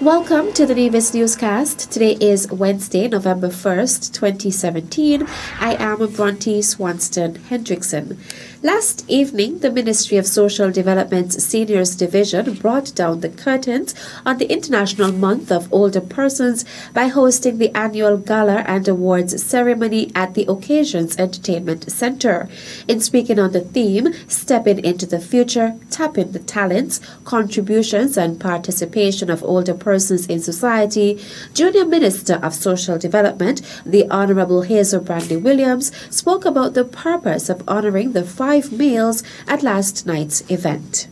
Welcome to the Nevis Newscast. Today is Wednesday, November 1st, 2017. I am Bronte Swanston Hendrickson. Last evening, the Ministry of Social Development's Seniors Division brought down the curtains on the International Month of Older Persons by hosting the annual Gala and Awards ceremony at the Occasions Entertainment Center. In speaking on the theme, Stepping into the Future, Tapping the Talents, Contributions and Participation of Older Persons in Society, Junior Minister of Social Development, the Honorable Hazel Brandy Williams, spoke about the purpose of honoring the 5 males at last night's event.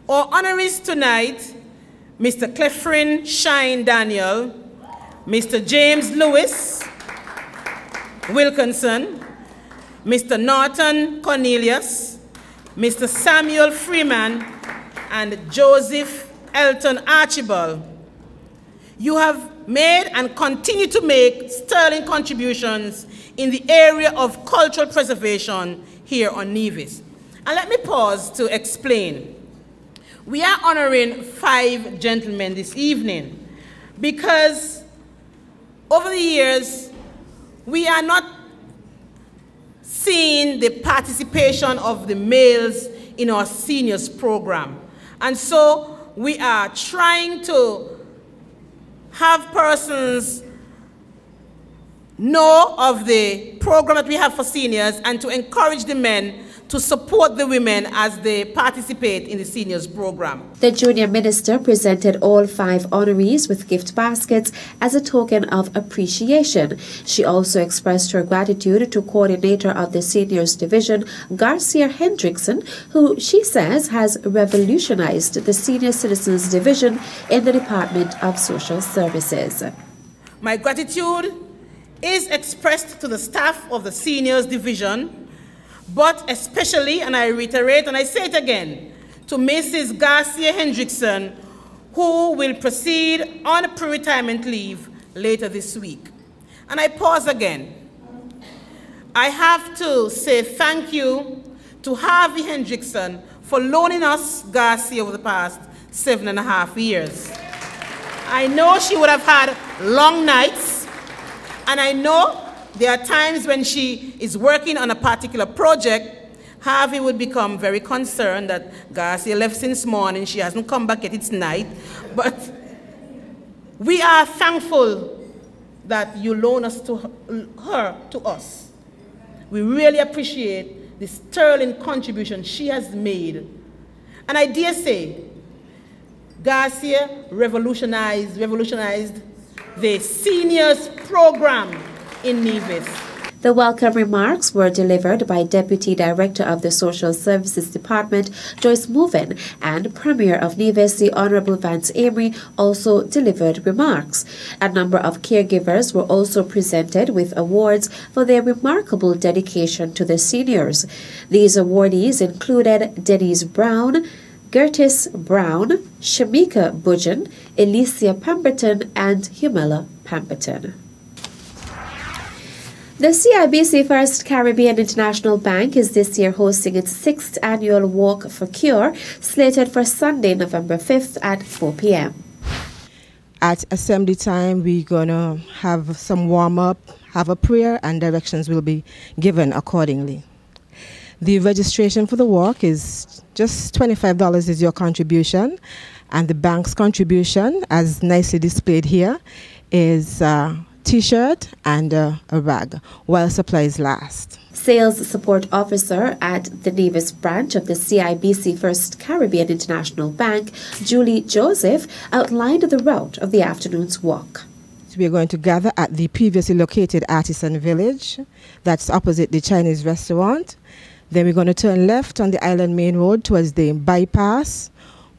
Our honorees tonight, Mr. Clefrin Shine Daniel, Mr. James Lewis Wilkinson, Mr. Norton Cornelius, Mr. Samuel Freeman, and Joseph Elton Archibald. You have made and continue to make sterling contributions in the area of cultural preservation here on Nevis. And let me pause to explain. We are honoring 5 gentlemen this evening because over the years, we are not seeing the participation of the males in our seniors program. And so we are trying to have persons know of the program that we have for seniors and to encourage the men to support the women as they participate in the seniors program. The junior minister presented all 5 honorees with gift baskets as a token of appreciation. She also expressed her gratitude to coordinator of the seniors division, Garcia Hendrickson, who she says has revolutionized the senior citizens division in the Department of Social Services. My gratitude is expressed to the staff of the seniors division, but especially, and I reiterate and I say it again, to Mrs. Garcia Hendrickson, who will proceed on a pre-retirement leave later this week. And I pause again. I have to say thank you to Harvey Hendrickson for loaning us Garcia over the past 7.5 years. I know she would have had long nights, and I know there are times when she is working on a particular project, Harvey would become very concerned that Garcia left since morning, she hasn't come back yet, it's night. But we are thankful that you loan us to her to us. We really appreciate the sterling contribution she has made. And I dare say, Garcia revolutionized the seniors program in Nevis. The welcome remarks were delivered by Deputy Director of the Social Services Department, Joyce Moven, and Premier of Nevis, the Honorable Vance Amory, also delivered remarks. A number of caregivers were also presented with awards for their remarkable dedication to the seniors. These awardees included Denise Brown, Gertis Brown, Shamika Budgeon, Alicia Pemberton, and Humela Pemberton. The CIBC First Caribbean International Bank is this year hosting its 6th annual Walk for Cure, slated for Sunday, November 5th at 4 p.m. At assembly time, we're going to have some warm-up, have a prayer, and directions will be given accordingly. The registration for the walk is just $25 is your contribution, and the bank's contribution, as nicely displayed here, is T-shirt and a rag while supplies last. Sales Support Officer at the Nevis branch of the CIBC First Caribbean International Bank, Julie Joseph, outlined the route of the afternoon's walk. We are going to gather at the previously located Artisan Village, that's opposite the Chinese restaurant. Then we're going to turn left on the Island Main Road towards the bypass,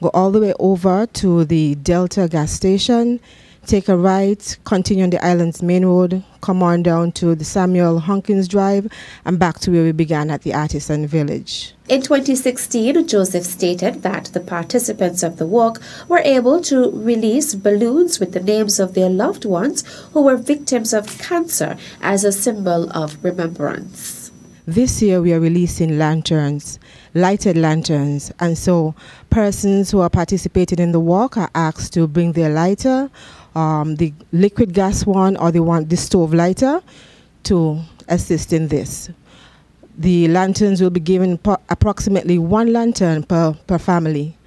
go all the way over to the Delta gas station, take a right, continue on the Island's Main Road, come on down to the Samuel Hunkins Drive, and back to where we began at the Artisan Village. In 2016, Joseph stated that the participants of the walk were able to release balloons with the names of their loved ones who were victims of cancer as a symbol of remembrance. This year we are releasing lanterns, lighted lanterns, and so persons who are participating in the walk are asked to bring their lighter, the liquid gas one, or they want the stove lighter to assist in this. The lanterns will be given approximately 1 lantern per family.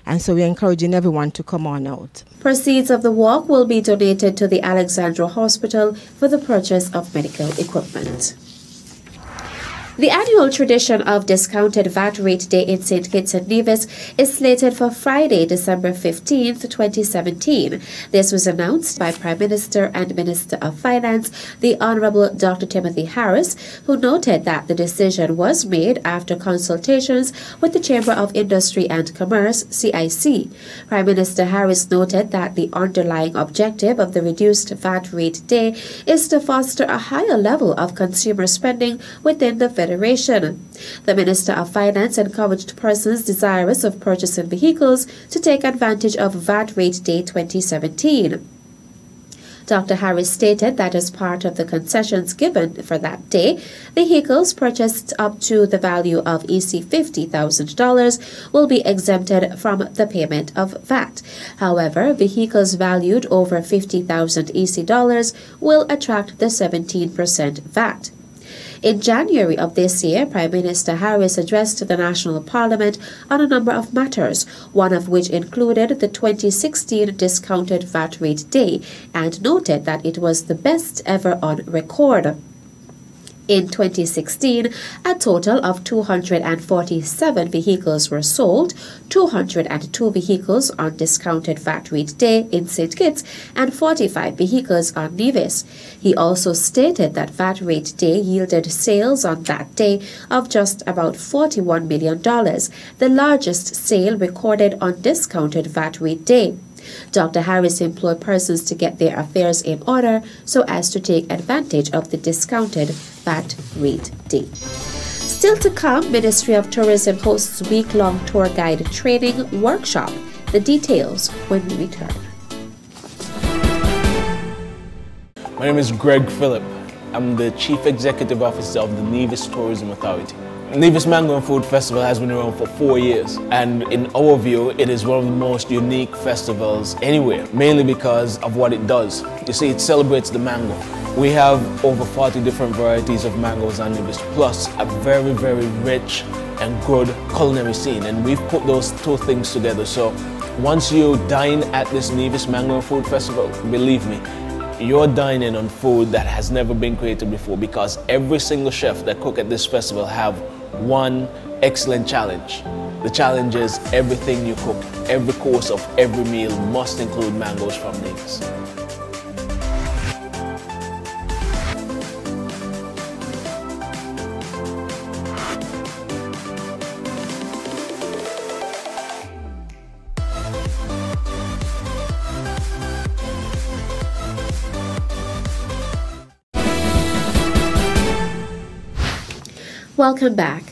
And so we're encouraging everyone to come on out. Proceeds of the walk will be donated to the Alexandra Hospital for the purchase of medical equipment. The annual tradition of Discounted VAT Rate Day in St. Kitts and Nevis is slated for Friday, December 15, 2017. This was announced by Prime Minister and Minister of Finance, the Honourable Dr. Timothy Harris, who noted that the decision was made after consultations with the Chamber of Industry and Commerce, CIC. Prime Minister Harris noted that the underlying objective of the reduced VAT rate day is to foster a higher level of consumer spending within the Federation. The Minister of Finance encouraged persons desirous of purchasing vehicles to take advantage of VAT Rate Day 2017. Dr. Harris stated that as part of the concessions given for that day, vehicles purchased up to the value of EC $50,000 will be exempted from the payment of VAT. However, vehicles valued over $50,000 EC dollars will attract the 17% VAT. In January of this year, Prime Minister Harris addressed the National Parliament on a number of matters, one of which included the 2016 Discounted VAT Rate Day, and noted that it was the best ever on record. In 2016, a total of 247 vehicles were sold, 202 vehicles on Discounted VAT Rate Day in St. Kitts, and 45 vehicles on Nevis. He also stated that VAT Rate Day yielded sales on that day of just about $41 million, the largest sale recorded on Discounted VAT Rate Day. Dr. Harris implored persons to get their affairs in order so as to take advantage of the discounted VAT rate day. Still to come, Ministry of Tourism hosts week-long tour guide training workshop. The details when we return. My name is Greg Phillip. I'm the Chief Executive Officer of the Nevis Tourism Authority. Nevis Mango and Food Festival has been around for 4 years, and in our view, it is one of the most unique festivals anywhere, mainly because of what it does. You see, it celebrates the mango. We have over 40 different varieties of mangoes on Nevis, plus a very, very rich and good culinary scene, and we've put those two things together. So once you dine at this Nevis Mango and Food Festival, believe me, you're dining on food that has never been created before, because every single chef that cook at this festival have one excellent challenge. The challenge is everything you cook, every course of every meal must include mangoes from Nevis. Welcome back.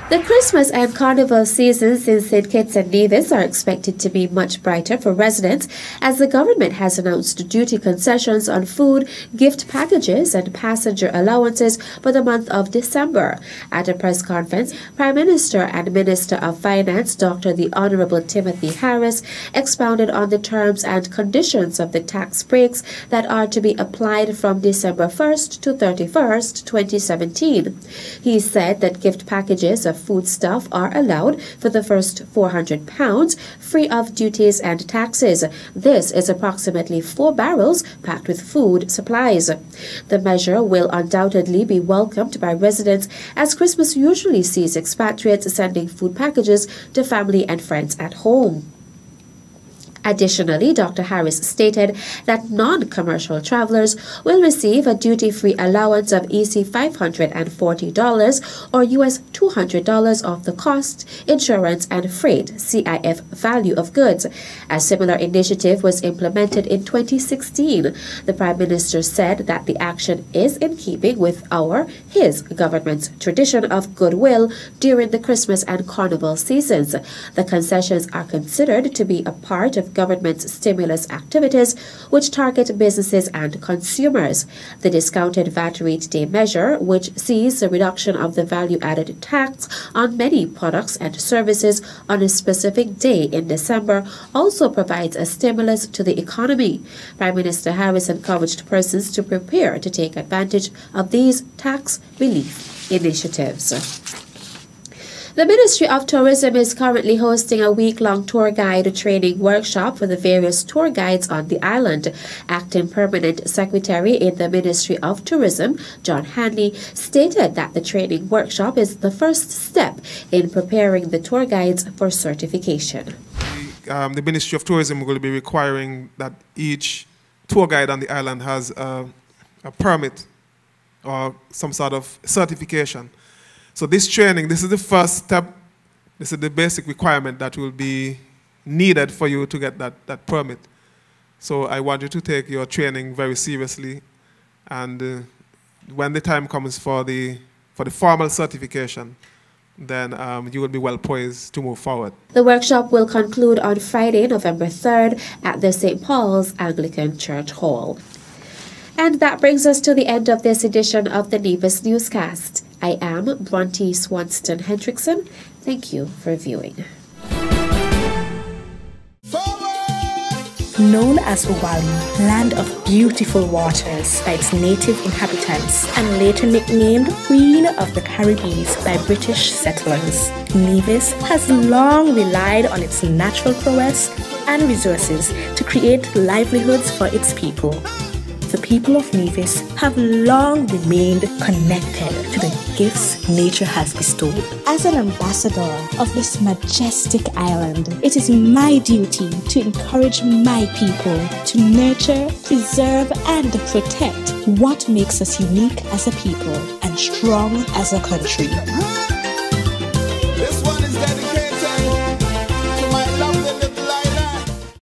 The Christmas and Carnival seasons in St. Kitts and Nevis are expected to be much brighter for residents, as the government has announced duty concessions on food, gift packages and passenger allowances for the month of December. At a press conference, Prime Minister and Minister of Finance, Dr. the Honourable Timothy Harris, expounded on the terms and conditions of the tax breaks that are to be applied from December 1st to 31st, 2017. He said that gift packages of foodstuff are allowed for the first £400, free of duties and taxes. This is approximately 4 barrels packed with food supplies. The measure will undoubtedly be welcomed by residents, as Christmas usually sees expatriates sending food packages to family and friends at home. Additionally, Dr. Harris stated that non-commercial travelers will receive a duty-free allowance of EC $540 or US $200 off the cost, insurance and freight (CIF) value of goods. A similar initiative was implemented in 2016. The Prime Minister said that the action is in keeping with his government's tradition of goodwill during the Christmas and Carnival seasons. The concessions are considered to be a part of of government's stimulus activities, which target businesses and consumers. The discounted VAT rate day measure, which sees a reduction of the value-added tax on many products and services on a specific day in December, also provides a stimulus to the economy. Prime Minister Harris encouraged persons to prepare to take advantage of these tax relief initiatives. The Ministry of Tourism is currently hosting a week-long tour guide training workshop for the various tour guides on the island. Acting Permanent Secretary in the Ministry of Tourism, John Hanley, stated that the training workshop is the first step in preparing the tour guides for certification. The Ministry of Tourism will be requiring that each tour guide on the island has a permit or some sort of certification. So this training, this is the first step, this is the basic requirement that will be needed for you to get that permit. So I want you to take your training very seriously, and when the time comes for the formal certification, then you will be well poised to move forward. The workshop will conclude on Friday, November 3rd at the St. Paul's Anglican Church Hall. And that brings us to the end of this edition of the Nevis Newscast. I am Bronte Swanston Hendrickson. Thank you for viewing. Known as Uwali, land of beautiful waters by its native inhabitants, and later nicknamed Queen of the Caribbean by British settlers, Nevis has long relied on its natural prowess and resources to create livelihoods for its people. The people of Nevis have long remained connected to the gifts nature has bestowed. As an ambassador of this majestic island, it is my duty to encourage my people to nurture, preserve, and protect what makes us unique as a people and strong as a country.